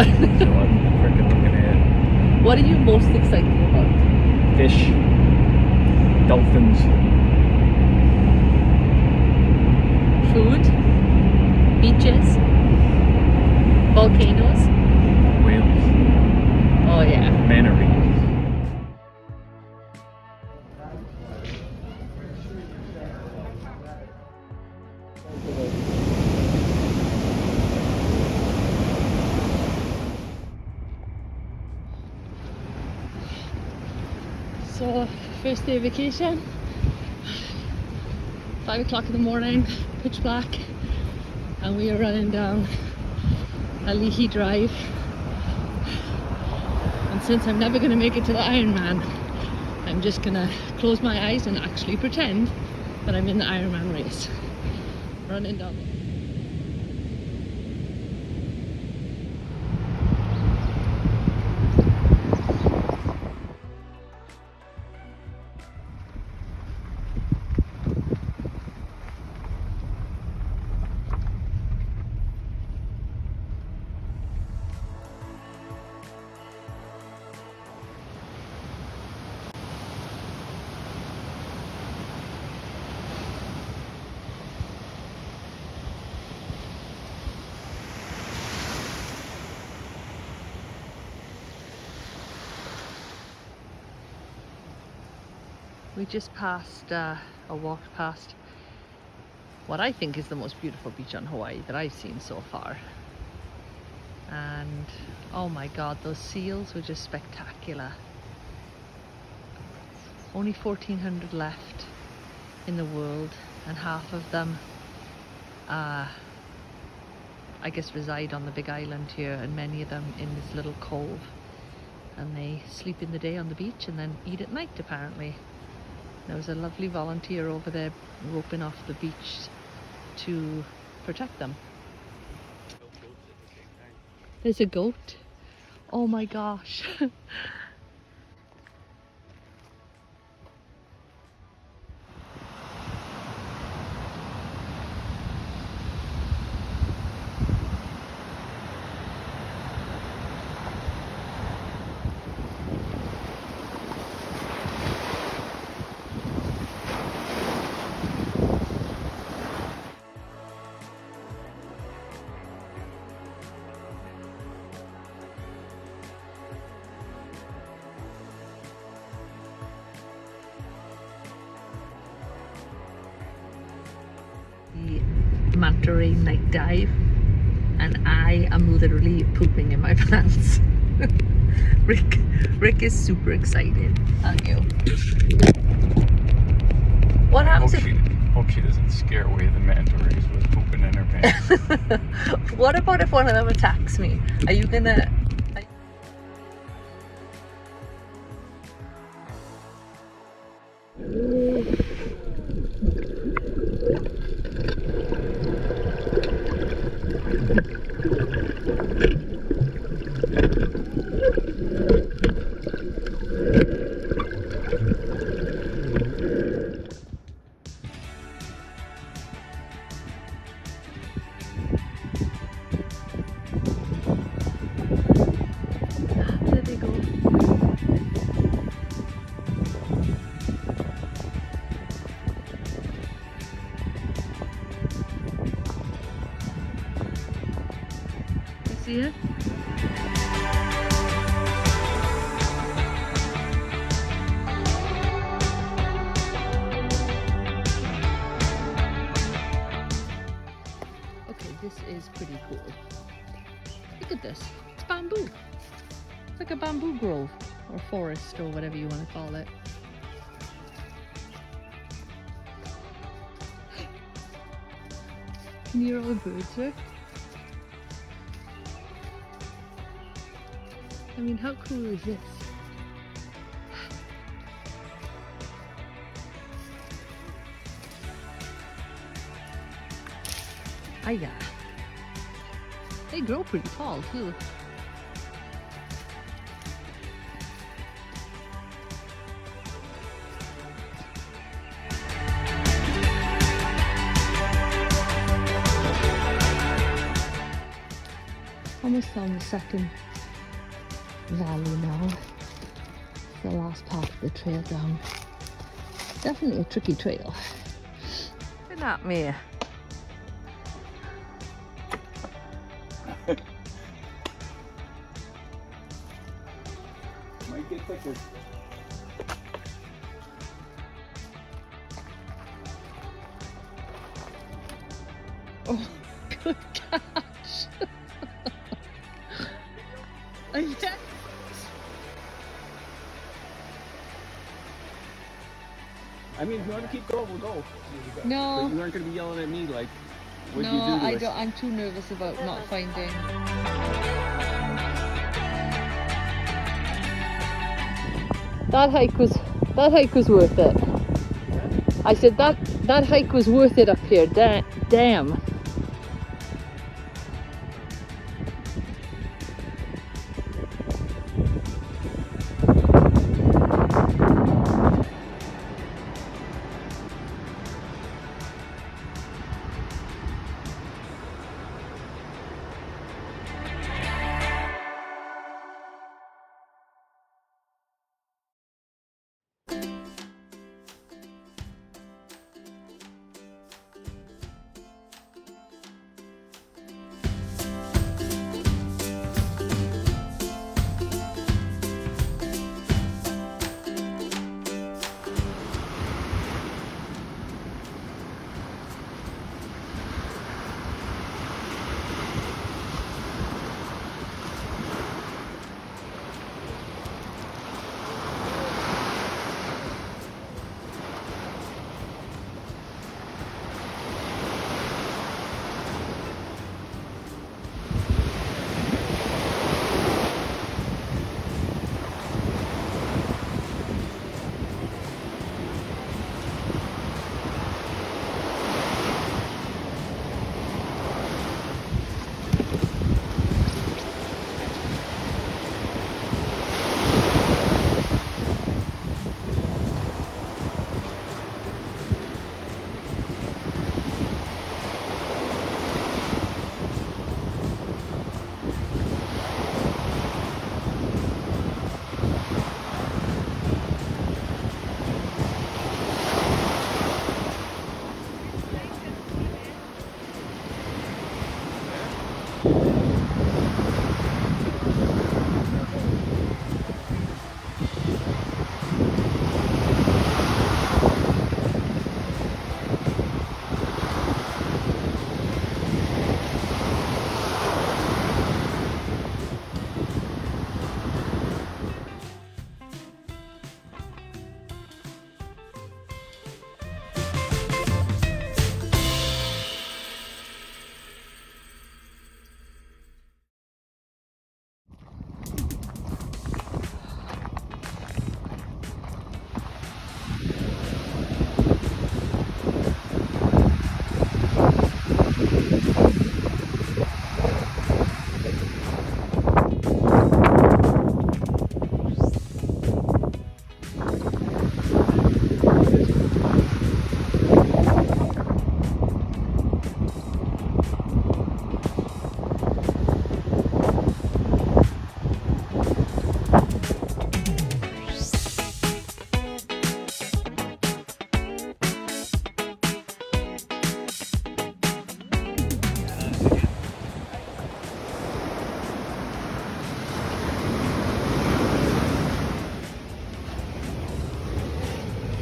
So I'm freaking looking at What are you most excited about? fish, dolphins, Food, beaches, volcanoes. whales, Oh yeah. manta rays. So, first day of vacation, 5 o'clock in the morning, pitch black, and we are running down Alihi Drive. And since I'm never going to make it to the Ironman, I'm just going to close my eyes and actually pretend that I'm in the Ironman race. Running down there. We just passed, or walked past what I think is the most beautiful beach on Hawaii that I've seen so far. And oh my god, those seals were just spectacular. Only 1,400 left in the world, and half of them I guess reside on the big island here, and many of them in this little cove, and they sleep in the day on the beach and then eat at night apparently. There was a lovely volunteer over there roping off the beach to protect them. There's a goat. Oh my gosh. The manta ray night dive, and I am literally pooping in my pants. Rick is super excited. Aren't you? What happens Hope she doesn't scare away the manta rays with pooping in her pants. What about if one of them attacks me? Are you gonna... There they go. You see it? Okay, this is pretty cool. Look at this. It's bamboo. It's like a bamboo grove or forest or whatever you want to call it. Can you hear all the birds here? I mean, how cool is this? Hiya. They grow pretty tall too. Oh almost on the second valley now. The last part of the trail down. Definitely a tricky trail. Look at me. Might get thicker. Oh, good catch. Yeah. I mean, if you want to keep going, we'll go. No. But you aren't going to be yelling at me like, what No, do you do to I us? don't. I'm too nervous about not finding. That hike was worth it. I said that hike was worth it up here. Damn.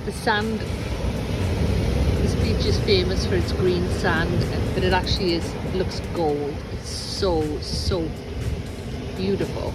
The sand, this beach is famous for its green sand, but it actually looks gold. It's so beautiful.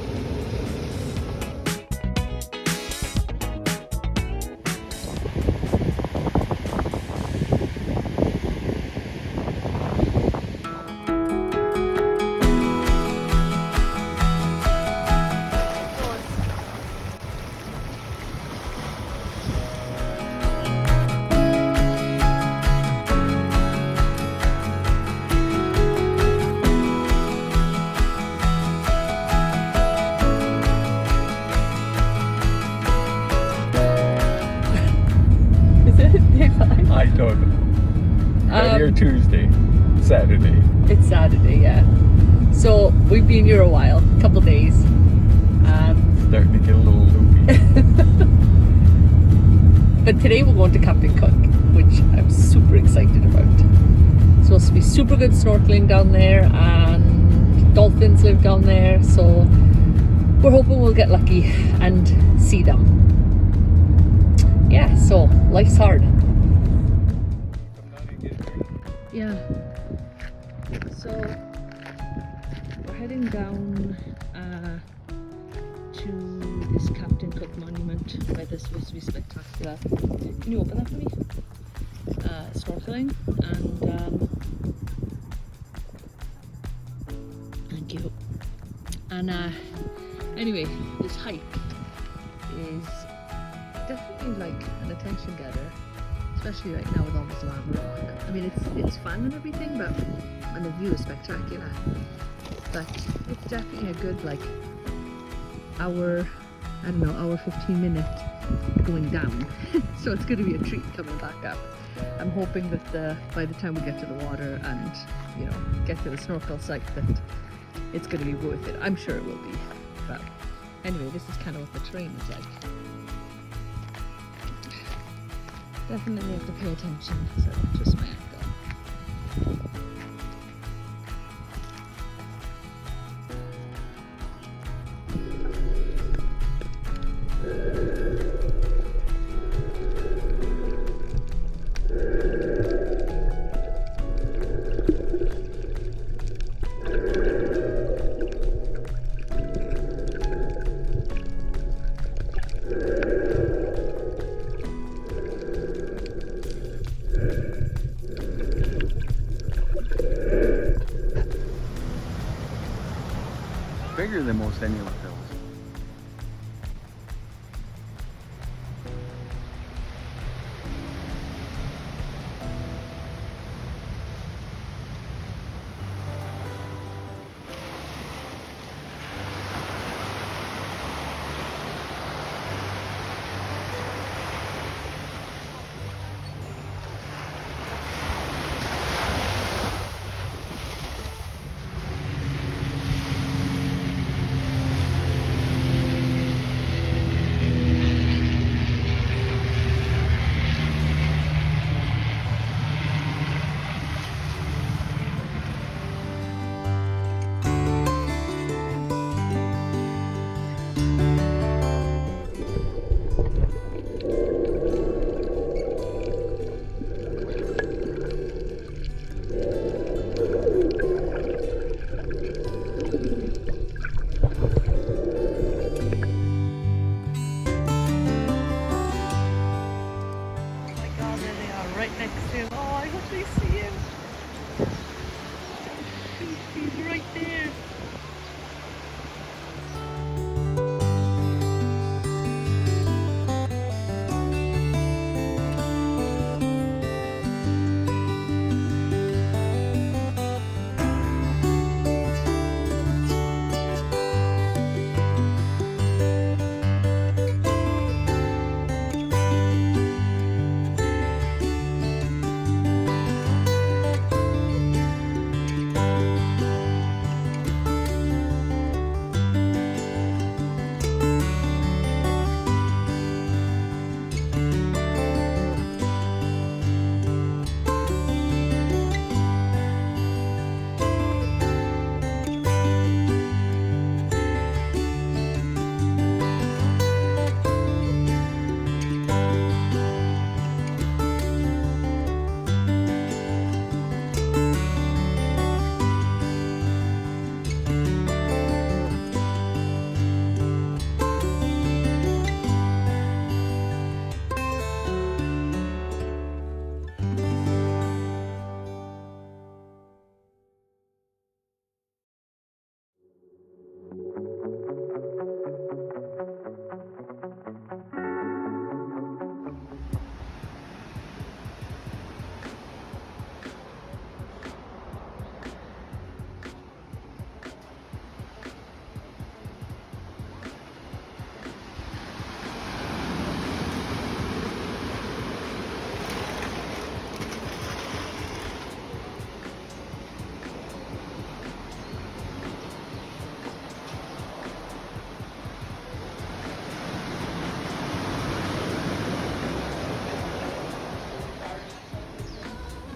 I don't know. Friday or Tuesday? Saturday. It's Saturday, yeah. So we've been here a while, a couple of days. Starting to get a little loopy. But today we're going to Captain Cook, which I'm super excited about. It's supposed to be super good snorkeling down there, and dolphins live down there, so we're hoping we'll get lucky and see them. Yeah, so life's hard. Yeah. So we're heading down to this Captain Cook monument where this supposed to be spectacular. Can you open that for me? Snorkeling, and thank you. And anyway, this hike is definitely like an attention getter, especially right now with all this lava rock. I mean, it's fun and everything, but and the view is spectacular. But it's definitely a good like hour, I don't know, hour 15 minutes going down. So it's going to be a treat coming back up. I'm hoping that by the time we get to the water and, you know, get to the snorkel site, that it's going to be worth it. I'm sure it will be. But anyway, this is kind of what the terrain is like. Definitely have to pay attention, so I don't twist my ankle. Bigger than most annual hills.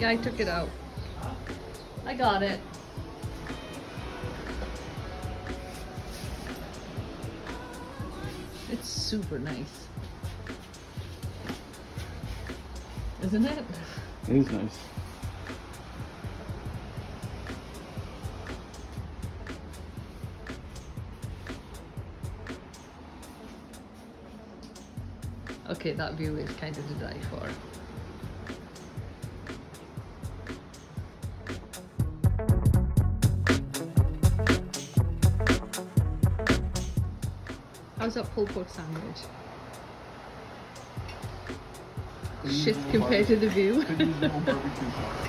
Yeah, I took it out. I got it. It's super nice. Isn't it? It is nice. Okay, that view is kind of to die for. How's that pulled pork sandwich? Shit compared to the view. Could use a little barbecue sauce.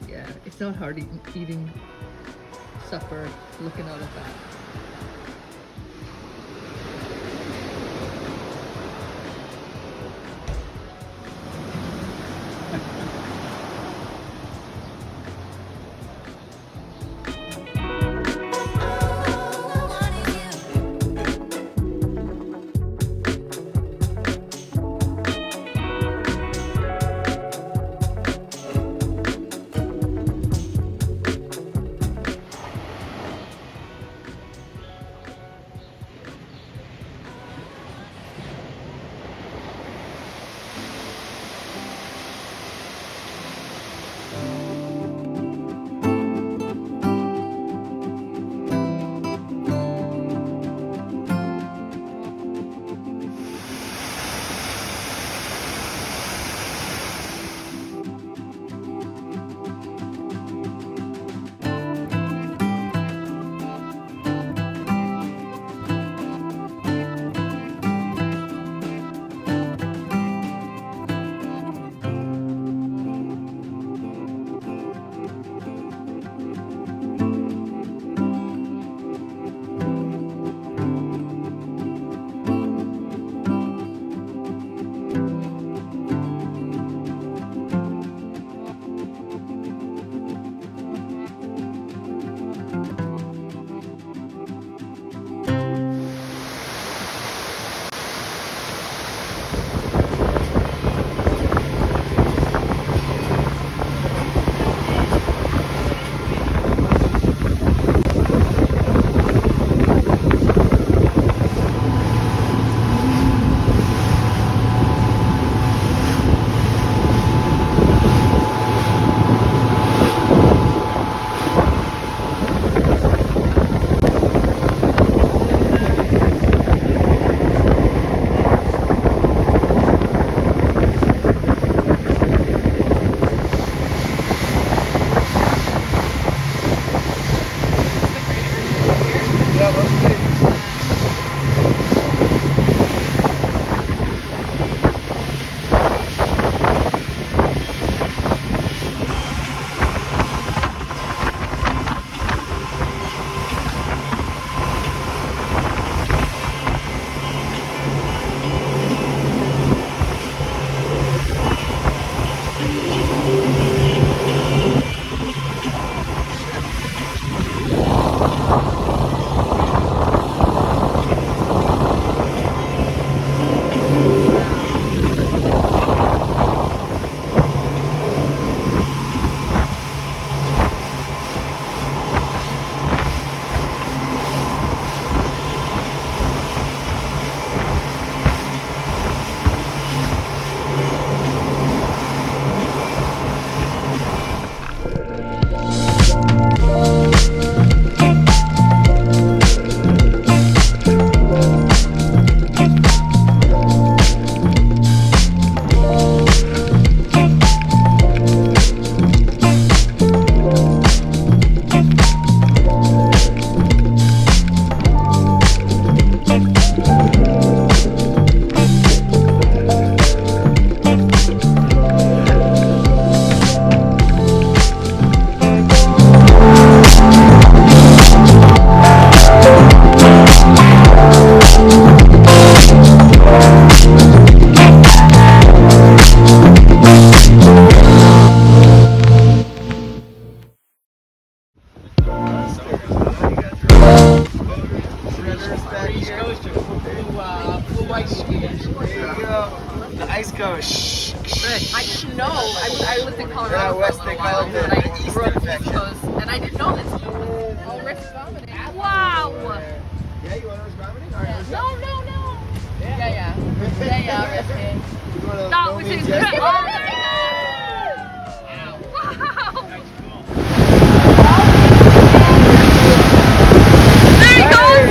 Yeah, it's not hard eating supper looking out at that. I didn't know. I lived in Colorado Yeah, for West a they little call while, it but I the East grew up East infection. Coast, and I didn't know this. Oh, Rick's vomiting. Wow! Yeah, you want to vomiting? All right, let's go. No. Yeah, Ricky. You want to That know was me, incredible. Jessica? Oh, there you go! Wow! There he goes!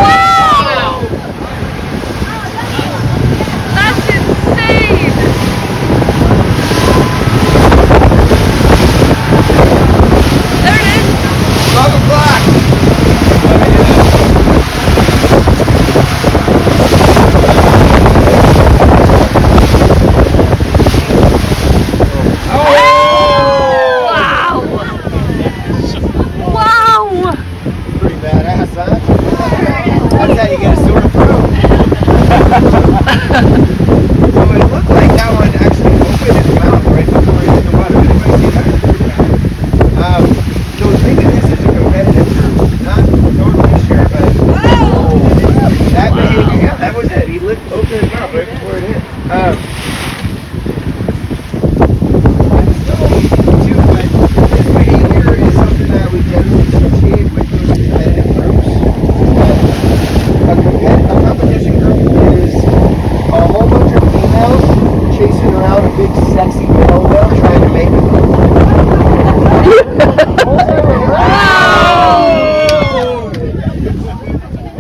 Wow! That's insane! There it is! 12 o'clock! Wow! Pretty badass, huh? That's how you get a sore throat. So it looked like that one actually opened its mouth right before it hit the water. Anybody see that? So maybe this is a competitive group. Not totally sure, but that behavior, yeah, that was it. He opened his mouth right before it hit. Too, but this behavior is something that we generally associate with those competitive groups. A competition group is a whole bunch of females chasing around a big sexy male whale trying to make it.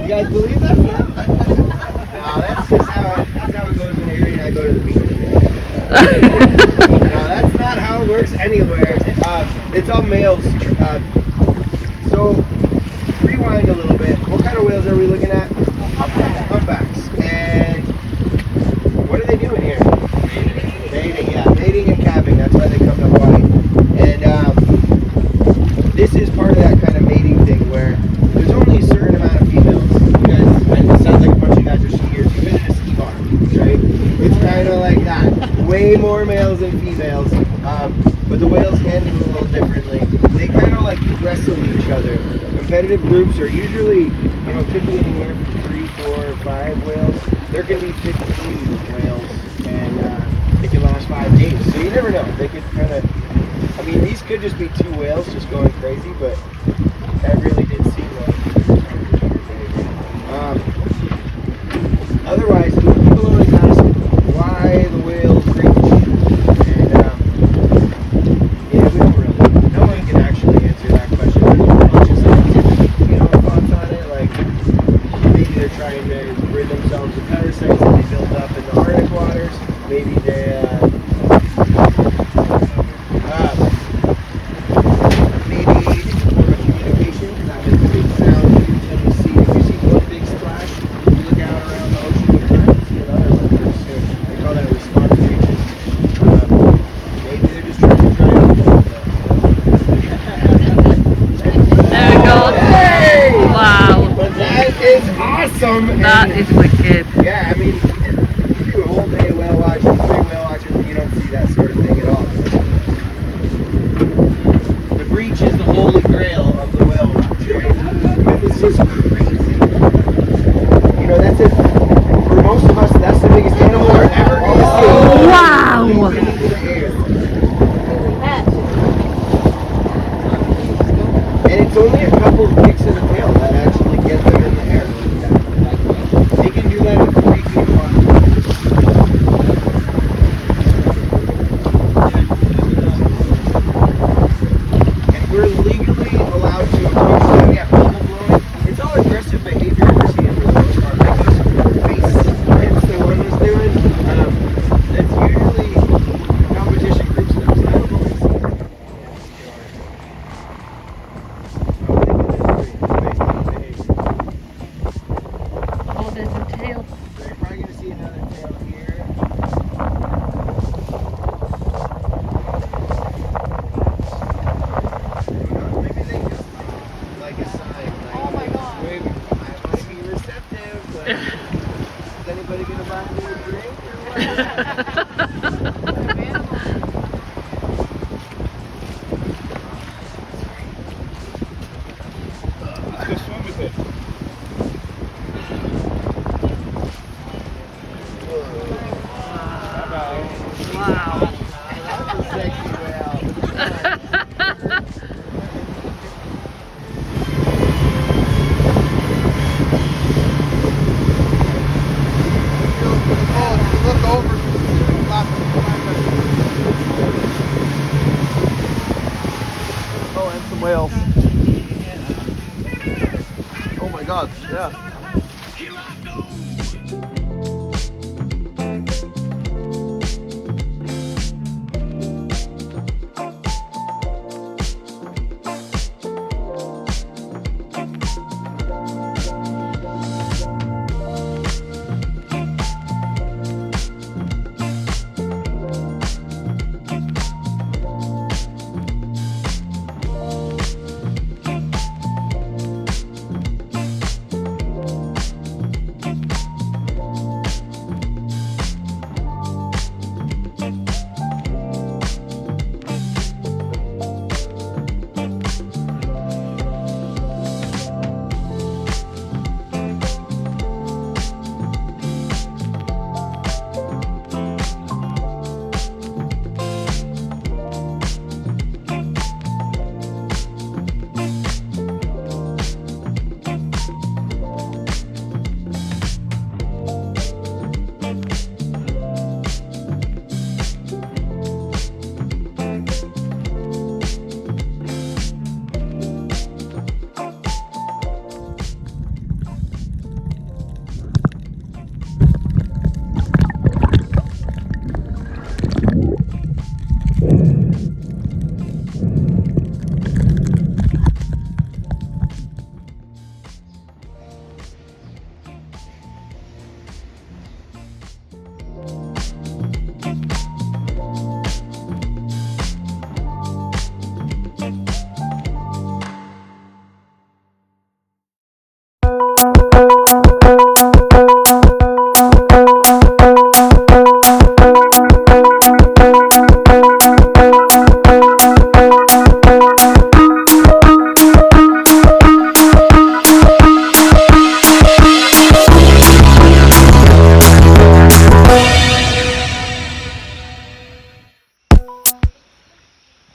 You guys believe that? No, that's just how it goes in here and I go to the beach. No, that's not how it works anywhere. It's all males. So, rewind a little bit. What kind of whales are we looking at? Humpbacks. And what are they doing here? Mating, yeah. Mating and calving. That's why they come to Hawaii. And this is part of that kind of mating thing where there's only a certain amount of females. You guys, it sounds like a bunch of guys are skiers. You've been in a ski bar, right? It's kind of like that. Way more males than females. But the whales handle it a little differently. They kind of like wrestle each other. Competitive groups are usually, could be anywhere from 3, 4, or 5 whales. There can be 15 whales, and it can last 5 days. So you never know. They could kind of, these could just be 2 whales just going crazy, but that really did seem like. Otherwise, people always ask why the whales breach. And we don't really. No one can actually answer that question. There's a bunch of scientific, thoughts on it. Like maybe they're trying to rid themselves of parasites that they build up in the Arctic waters. Maybe they maybe it's more of a communication because that makes a big sound. And you see, if you see one big splash, you look out around the ocean, you can see another one pretty soon. They call that a response region. Maybe they're just trying to drive it. There it goes. Hey! Wow. But that is awesome. That is wicked. Yeah, you do a whole day whale watching, 3 whale watching, you don't see that sort of thing at all. The breach is the holy grail of the whale watch, right? It's just crazy. That's it. For most of us, that's the biggest animal we're ever going to see. Wow. And it's only a couple of kicks in the tail that actually get them in the air. They can Wow. That's a sexy whale. Look over. Oh, and some whales. Oh my God, yeah.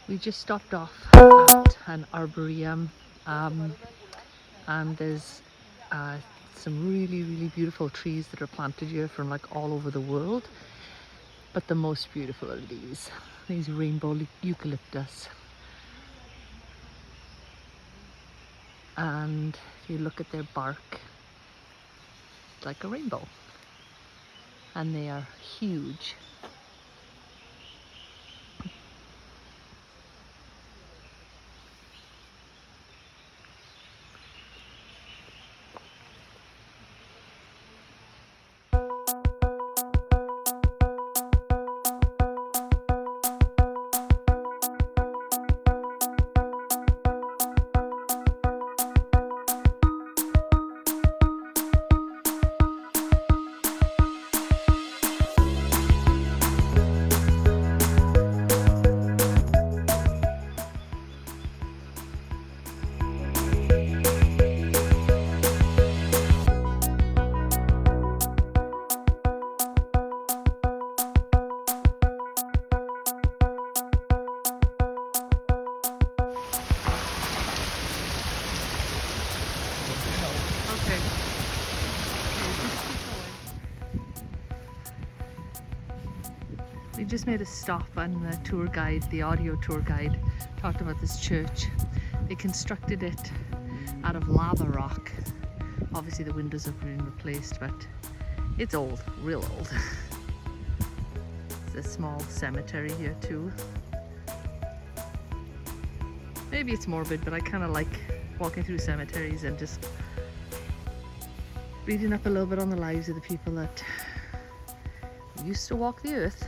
We just stopped off at an arboretum, and there's some really beautiful trees that are planted here from like all over the world, but the most beautiful are these rainbow eucalyptus. And if you look at their bark, it's like a rainbow, and they are huge. We just made a stop, and the tour guide, the audio tour guide, talked about this church. They constructed it out of lava rock. Obviously the windows have been replaced, but it's old, real old. There's a small cemetery here too. Maybe it's morbid, but I kind of like walking through cemeteries and just reading up a little bit on the lives of the people that used to walk the earth.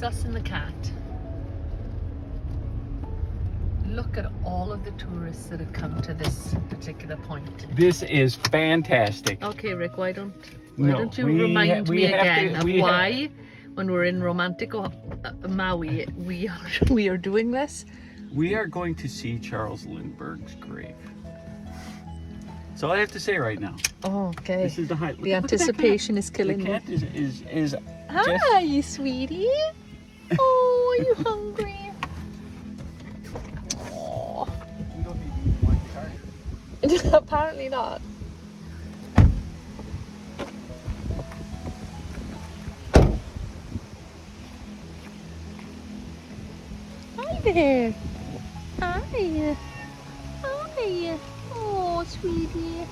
just us and the cat. Look at all of the tourists that have come to this particular point. This is fantastic. Okay, Rick, why don't you remind me again of why, when we're in romantic Maui, we are doing this? We are going to see Charles Lindbergh's grave. That's all I have to say right now. Oh, okay. This is the highlight. The anticipation is killing the me. cat is Hi, sweetie. Oh, are you hungry? Oh. You don't need to eat one card. Apparently not. Hi there. Hi. Hi. Oh, sweetie.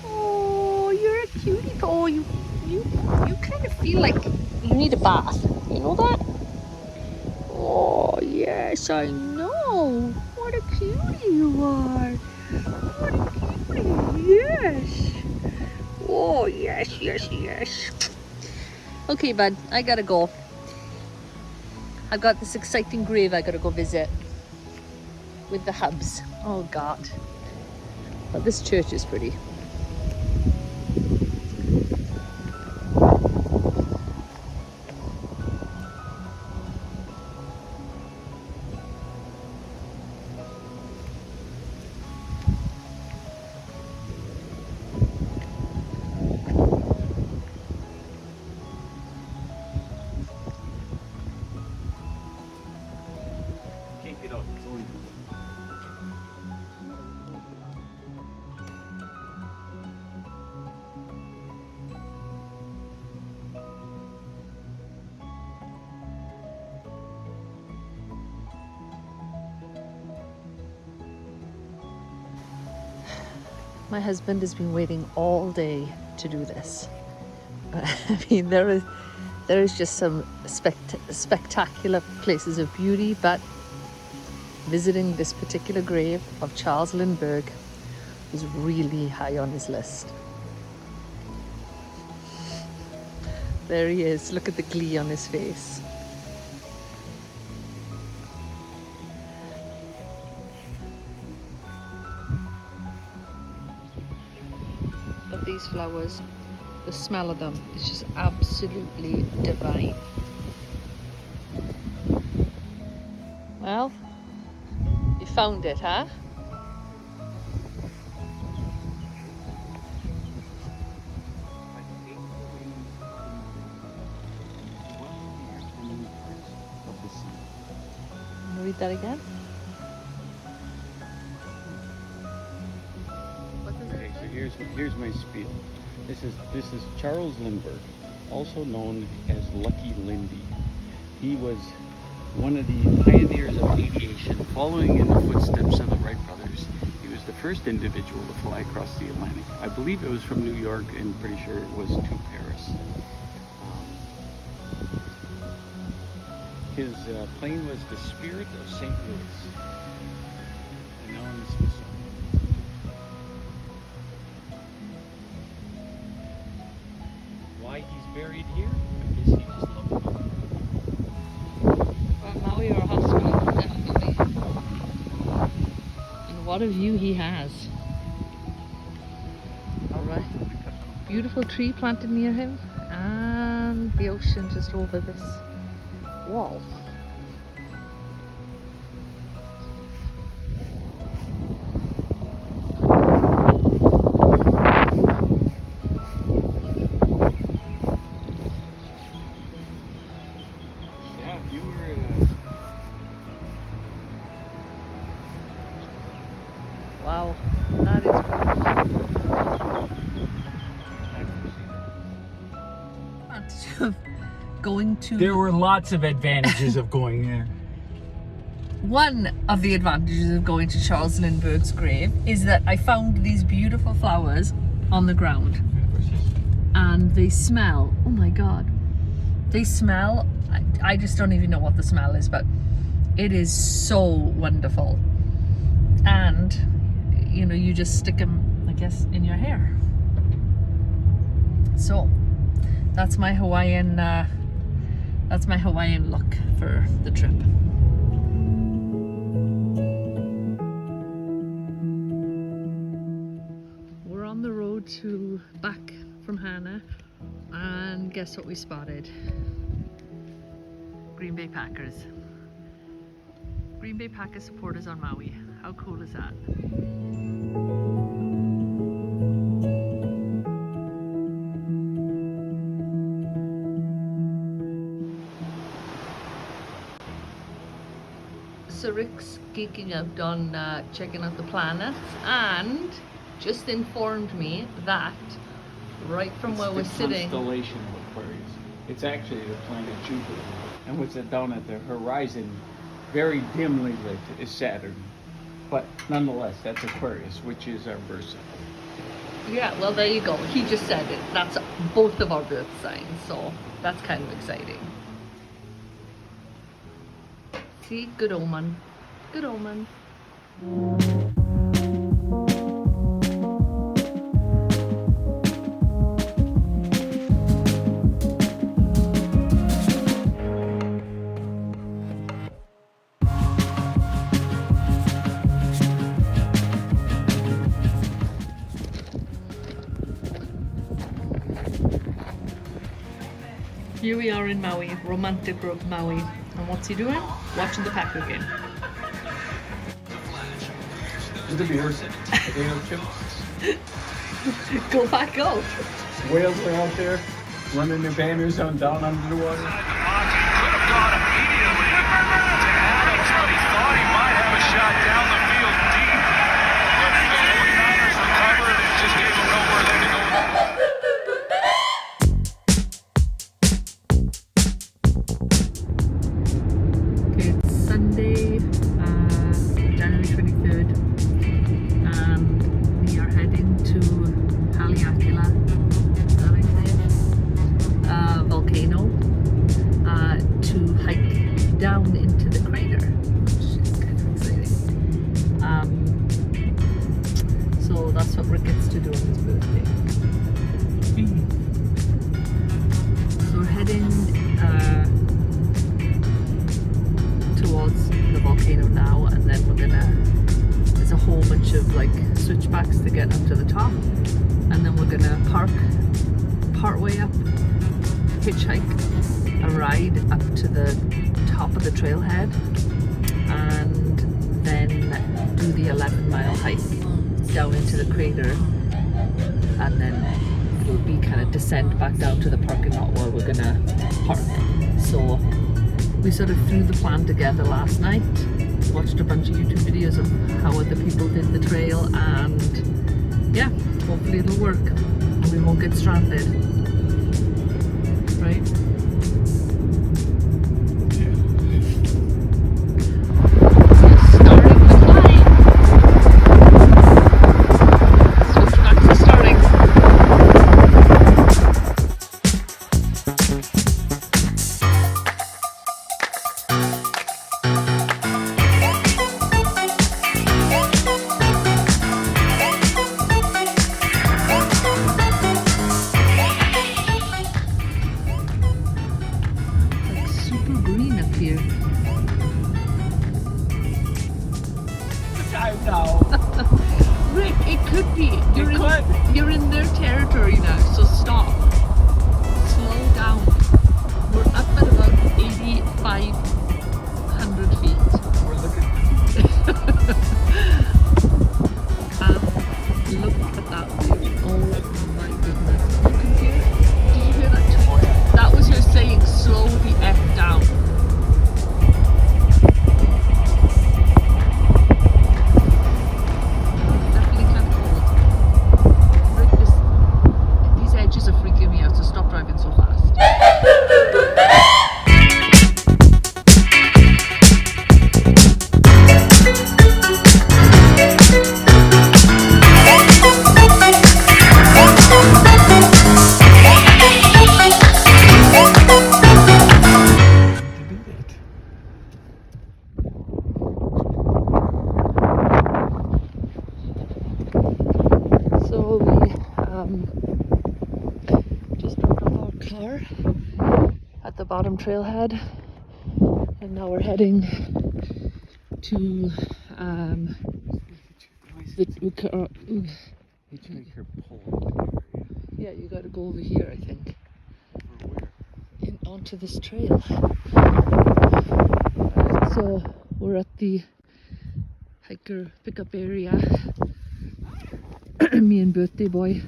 Oh, you're a cutie. Oh, you kind of feel like you need a bath. You know that? Oh, yes, I know. What a cutie you are. What a cutie. Yes. Oh, yes, yes, yes. Okay, bud, I gotta go. I've got this exciting grave I gotta go visit with the hubs. Oh, God. But this church is pretty. Can't get out. It's only My husband has been waiting all day to do this. I mean, there is just some spectacular places of beauty, but visiting this particular grave of Charles Lindbergh was really high on his list. There he is. Look at the glee on his face. But these flowers, the smell of them is just absolutely divine. Well, you found it, huh? Can you read that again? What does Okay, it so say? here's my spiel. This is Charles Lindbergh, also known as Lucky Lindy. He was one of the pioneers of aviation, following in the footsteps of the Wright brothers. He was the first individual to fly across the Atlantic. I believe it was from New York, and pretty sure it was to Paris. His plane was the Spirit of St. Louis, and now in the Smithsonian. Why he's buried here? I guess he just loved Maui. Well, Maui or a hospital, definitely. And what a view he has. Alright. Beautiful tree planted near him, and the ocean just over this wall. Yeah, if you were Wow, that is beautiful. Going to There were lots of advantages of going there. One of the advantages of going to Charles Lindbergh's grave is that I found these beautiful flowers on the ground, and they smell, oh my god, they smell, I just don't even know what the smell is, but it is so wonderful. And you know, you just stick them, I guess, in your hair. So that's my Hawaiian That's my Hawaiian look for the trip. We're on the road back from Hana, and guess what we spotted? Green Bay Packers. Green Bay Packers supporters on Maui. How cool is that? So Rick's geeking out on checking out the planets, and just informed me that right from where we're sitting. Constellation of Aquarius. It's actually the planet Jupiter, and what's down at the horizon, very dimly lit, is Saturn. But nonetheless, that's Aquarius, which is our birth sign. Yeah, well there you go. He just said it. That's both of our birth signs, so that's kind of exciting. See, good omen. Good omen. Here we are in Maui, romantic Maui. And what's he doing? Watching the Packer game. The beers, potato chips. Go back out. Whales are out there running their banners on down under the water. Down into the crater, which is kind of exciting. So that's what Rick gets to do on his birthday. So we're heading towards the volcano now, and then there's a whole bunch of like switchbacks to get up to the top, and then we're gonna park partway up, hitchhike a ride up to the top of the trailhead, and then do the 11-mile hike down into the crater, and then it'll be kind of descend back down to the parking lot where we're gonna park. So we sort of threw the plan together last night, watched a bunch of YouTube videos of how other people did the trail, and yeah, hopefully it'll work and we won't get stranded, right? Rick, it could be. You're in their territory now, so stop. Slow down. We're up at about 8,500 feet. We're looking. Look at that view. Oh my goodness. You can hear it? Did you hear that too? Oh, yeah. That was her saying, slow the F down. bottom trailhead, and now we're heading to yeah, you got to go over here, I think. Over where? Onto this trail. So we're at the hiker pickup area. Me and birthday boy,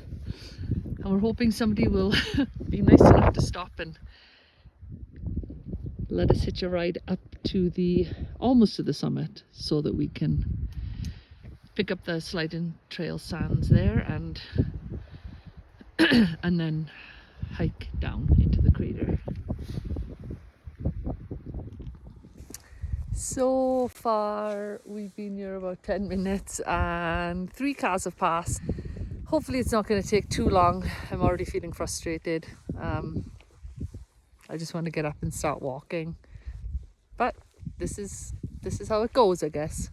and we're hoping somebody will be nice enough to stop and let us hitch a ride up to the almost to the summit, so that we can pick up the sliding trail sands there and and then hike down into the crater. So far we've been here about 10 minutes and 3 cars have passed. Hopefully it's not going to take too long. I'm already feeling frustrated. I just want to get up and start walking, but this is how it goes, I guess.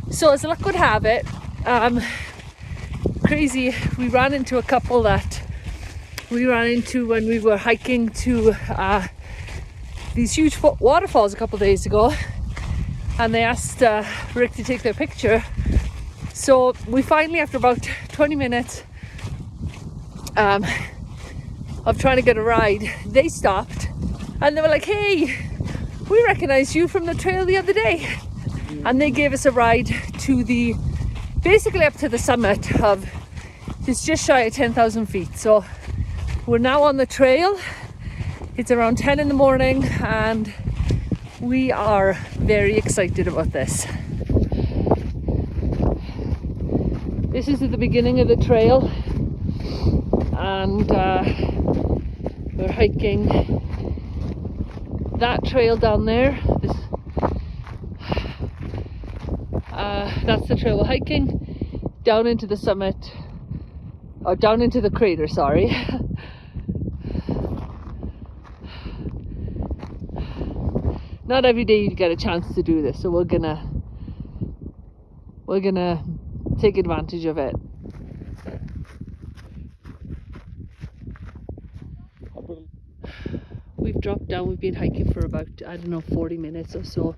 So as luck would have it, crazy, we ran into a couple that we ran into when we were hiking to these huge waterfalls a couple days ago, and they asked Rick to take their picture. So we finally, after about 20 minutes of trying to get a ride, they stopped and they were like, "Hey, we recognized you from the trail the other day," and they gave us a ride to the basically up to the summit of, it's just shy of 10,000 feet. So we're now on the trail. It's around 10 in the morning and we are very excited about this. This is at the beginning of the trail, and we're hiking that trail down there. That's the trail we're hiking down into the summit, or down into the crater, sorry. Not every day you get a chance to do this, so we're gonna take advantage of it. We've dropped down, we've been hiking for about, I don't know, 40 minutes or so,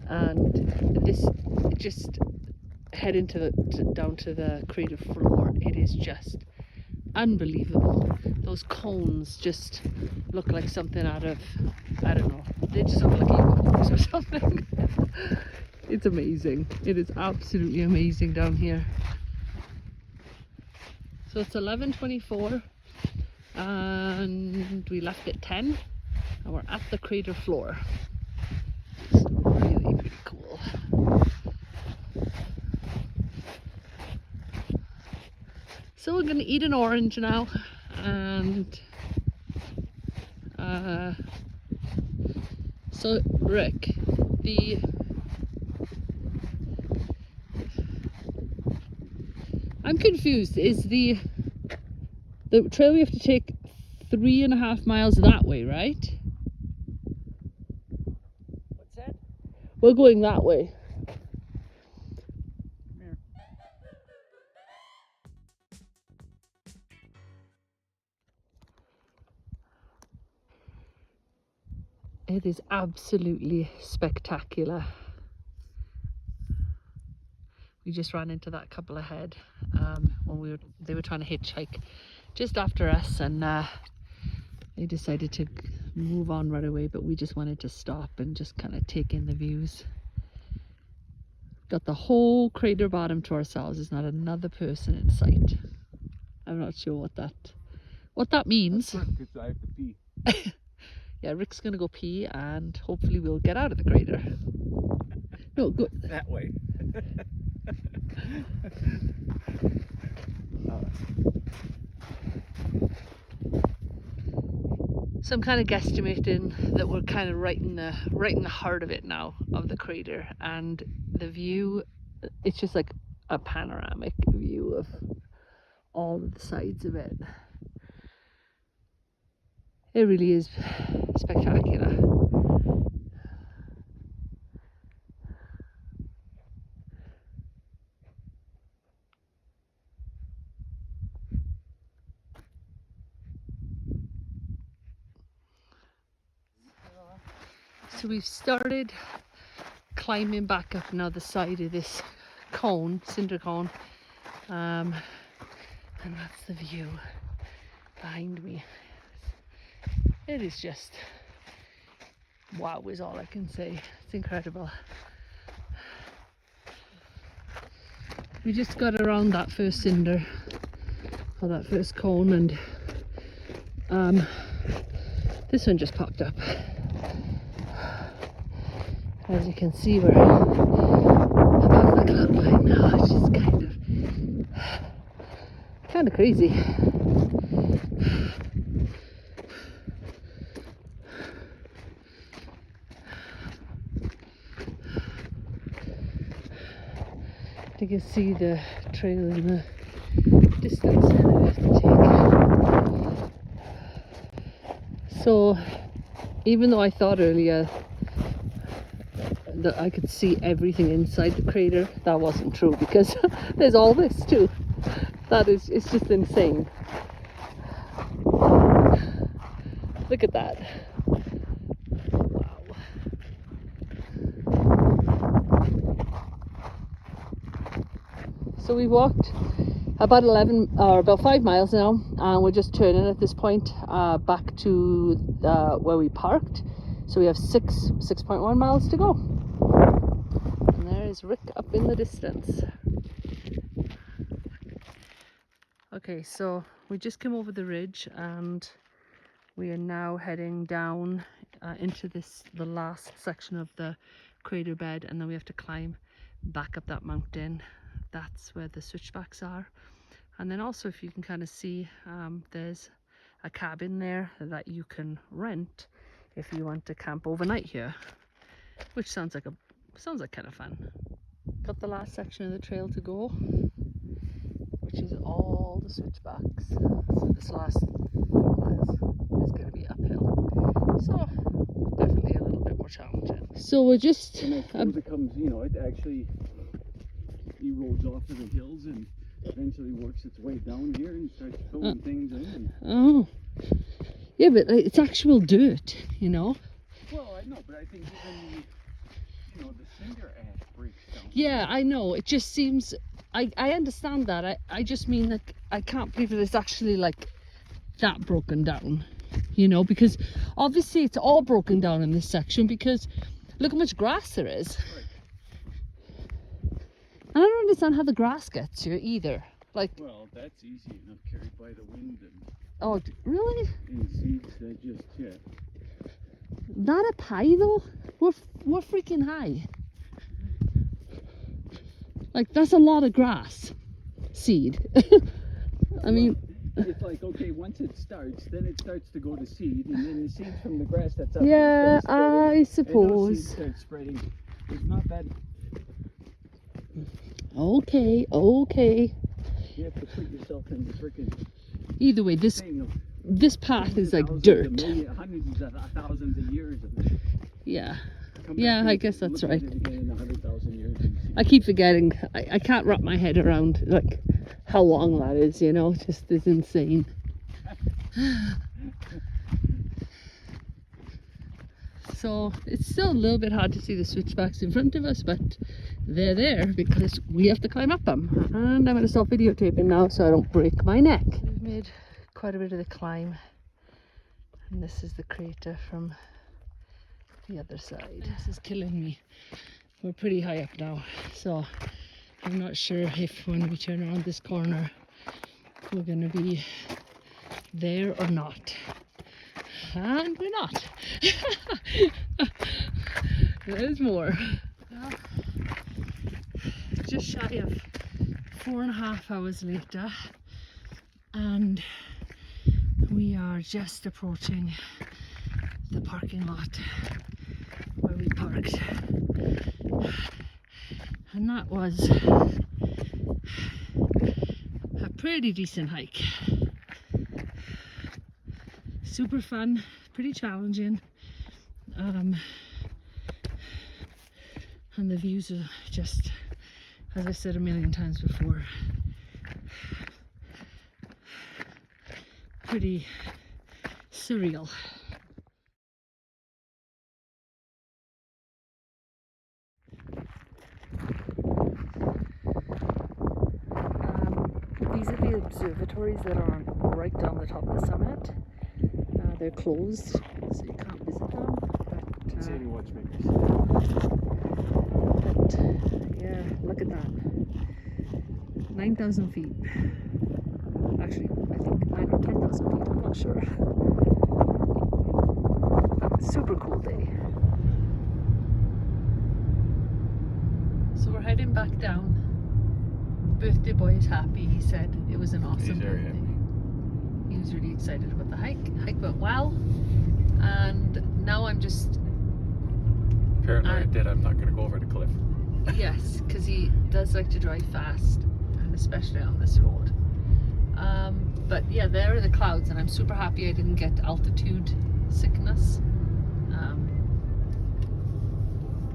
and this just heading down to the crater floor. It is just unbelievable. Those cones just look like something out of, I don't know, they just look like unicorns or something. It's amazing. It is absolutely amazing down here. So it's 11:24 and we left at 10 and we're at the crater floor. It's really pretty cool. So we're gonna eat an orange now, and so Rick, I'm confused. Is the trail we have to take 3.5 miles that way, right? What's that? We're going that way. Here. It is absolutely spectacular. We just ran into that couple ahead when they were trying to hitchhike just after us, and they decided to move on right away, but we just wanted to stop and just kind of take in the views. Got the whole crater bottom to ourselves. There's not another person in sight. I'm not sure what that means. That's good, 'cause I have to pee. Yeah, Rick's gonna go pee and hopefully we'll get out of the crater. No, go That way. So I'm kind of guesstimating that we're kind of right in the heart of it now, of the crater, and the view, it's just like a panoramic view of all of the sides of it. It really is spectacular. So we've started climbing back up now the side of this cone, cinder cone, and that's the view behind me. It is just wow is all I can say. It's incredible. We just got around that first cinder, or that first cone, and this one just popped up. As you can see, we're above the cloud line now. It's just kind of crazy. You can see the trail in the distance that I have to take. So, even though I thought earlier that I could see everything inside the crater, that wasn't true, because there's all this too. It's just insane. Look at that. Wow. So we walked about 5 miles now, and we're just turning at this point back to where we parked. So we have 6.1 miles to go. And there is Rick up in the distance. Okay, so we just came over the ridge and we are now heading down into the last section of the crater bed, and then we have to climb back up that mountain. That's where the switchbacks are. And then also, if you can kind of see, there's a cabin there that you can rent if you want to camp overnight here, which sounds like kind of fun. Got the last section of the trail to go, which is all the switchbacks. So this last 4 miles is going to be uphill, so definitely a little bit more challenging. So we're just and I suppose it comes, it actually erodes off of the hills and eventually works its way down here and starts filling things in. Oh, yeah, but it's actual dirt, Well, I know, but I think even the cinder ash breaks down. Yeah, I know. It just seems. I understand that. I just mean that I can't believe that it's actually like that broken down, because obviously it's all broken down in this section, because look how much grass there is. Right. I don't understand how the grass gets here either. Well, that's easy enough, carried by the wind Oh, really? and seeds that just, Not up high though. We're freaking high. Like, that's a lot of grass seed. I mean, it's like, okay, once it starts, then it starts to go to seed, and then the seeds from the grass that's up yeah, there I start spreading, and those seeds suppose. start spreading. It's not that. Okay. You have to put yourself in the freaking Either way, this path is like dirt. Hundreds of thousands of years of it. Yeah. Come Yeah, back I and guess that's look right. at it again in 100,000 years and see. I keep forgetting. I can't wrap my head around like how long that is, It just is insane. So it's still a little bit hard to see the switchbacks in front of us, but they're there because we have to climb up them. And I'm going to stop videotaping now so I don't break my neck. We've made quite a bit of the climb, and this is the crater from the other side. This is killing me. We're pretty high up now, so I'm not sure if when we turn around this corner we're going to be there or not. And we're not. There's more. Well, just shy of 4.5 hours later, and we are just approaching the parking lot where we parked, and that was a pretty decent hike. Super fun, pretty challenging, and the views are just, as I said a million times before, pretty surreal. These are the observatories that are right down the top of the summit. They're closed, so you can't visit them. But, See any watchmakers? but yeah, look at that. 9,000 feet. Actually, I think 9 or 10,000 feet, I'm not sure. Super cool day. So we're heading back down. Birthday boy is happy. He said it was an awesome He's very birthday. happy. He was really excited about the hike. Hike went well, and now I'm just Apparently I did. I'm not going to go over the cliff. yes, because he does like to drive fast, and especially on this road. But yeah, there are the clouds, and I'm super happy I didn't get altitude sickness.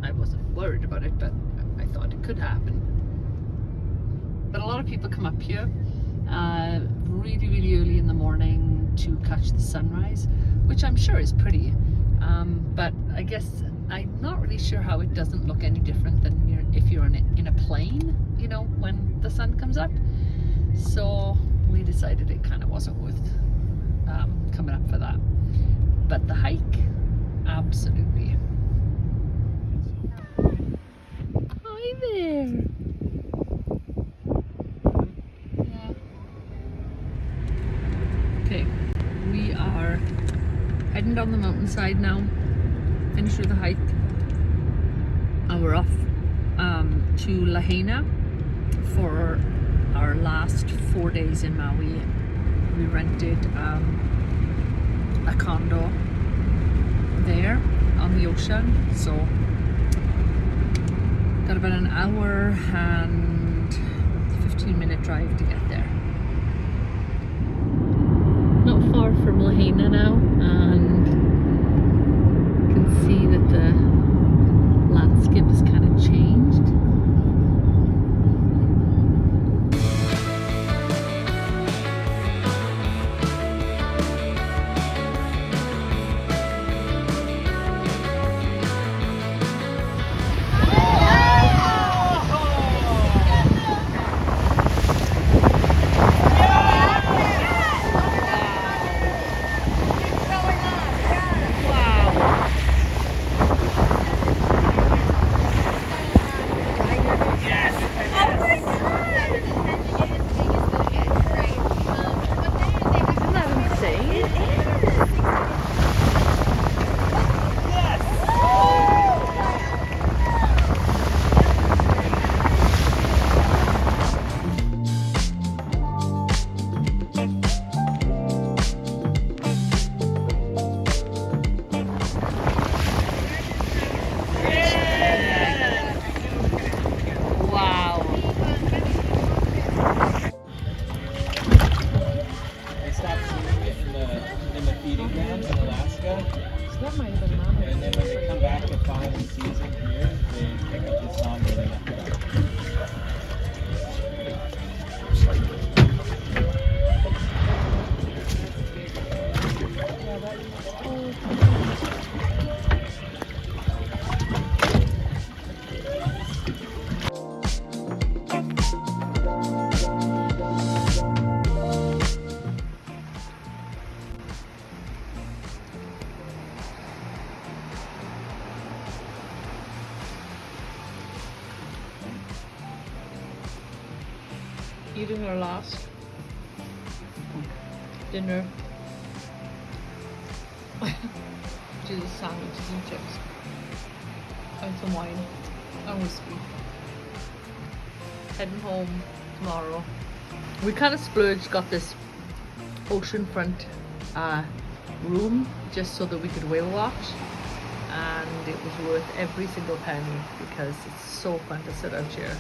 I wasn't worried about it, but I thought it could happen. But a lot of people come up here really, really early in the morning to catch the sunrise, which I'm sure is pretty. But I guess I'm not really sure how it doesn't look any different than if you're in a plane, you know, when the sun comes up. So we decided it kind of wasn't worth coming up for that. But the hike, absolutely. Hi there. Yeah. Okay, we are heading down the mountainside now. Finished with the hike, and we're off to Lahaina for our last 4 days in Maui. We rented a condo there on the ocean, so got about an hour and 15-minute drive to get there. Not far from Lahaina now, and you can see that the landscape has kind of changed. Eating our last dinner. Which is sandwiches and chips. And some wine and whiskey. Heading home tomorrow. We kind of splurged, got this oceanfront room just so that we could whale watch, and it was worth every single penny because it's so fun to sit out here.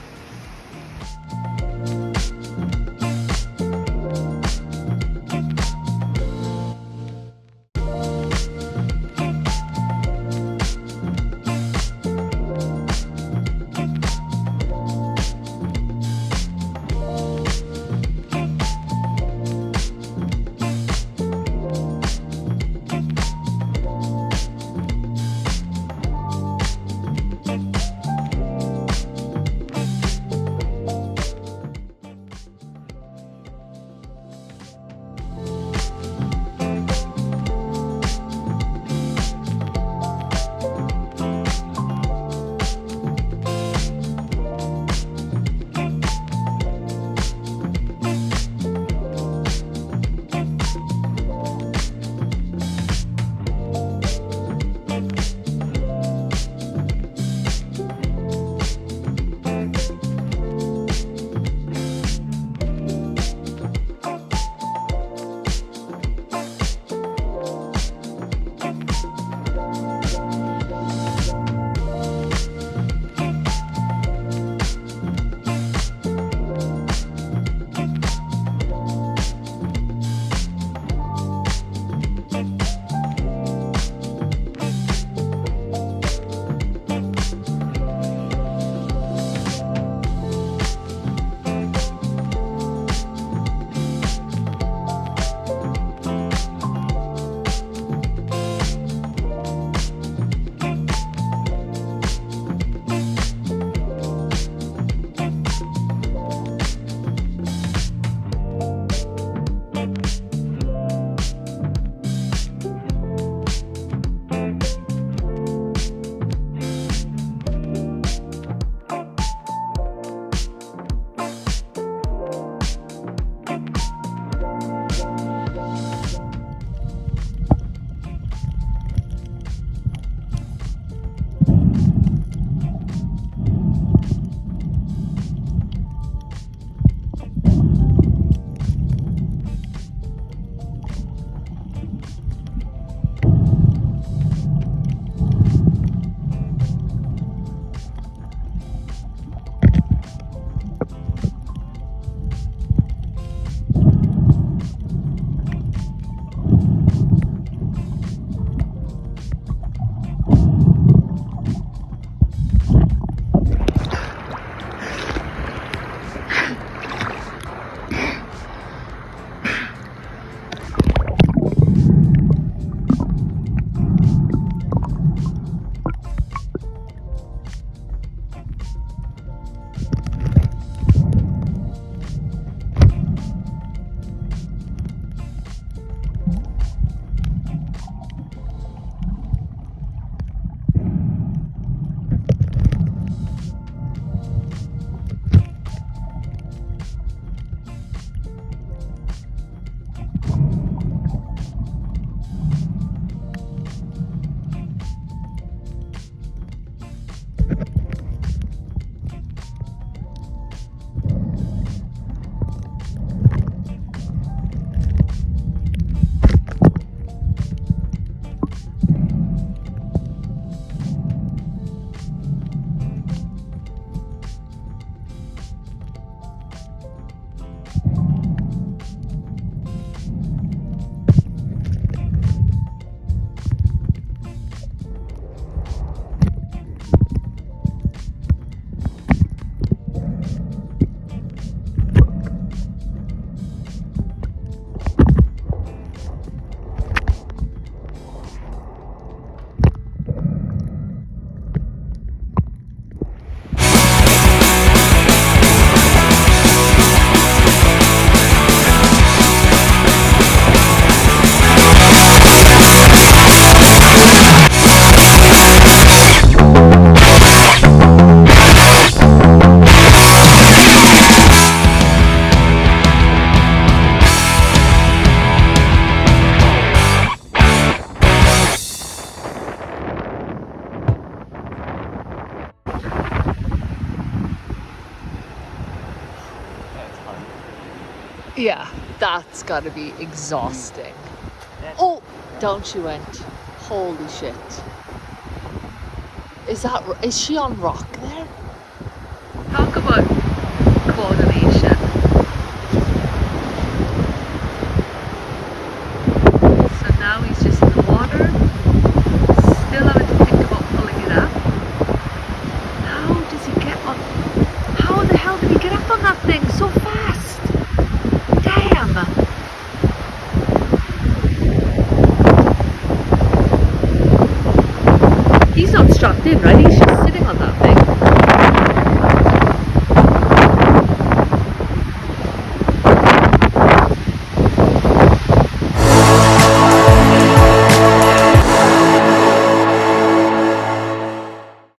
Yeah, that's gotta be exhausting. Oh, down she went. Holy shit. Is she on rock there? Talk about coordination. So now he's just in the water, still having to think about pulling it up. How does he get on? How the hell did he get up on that thing so fast? Damn! He's not strapped in, right? He's just sitting on that thing.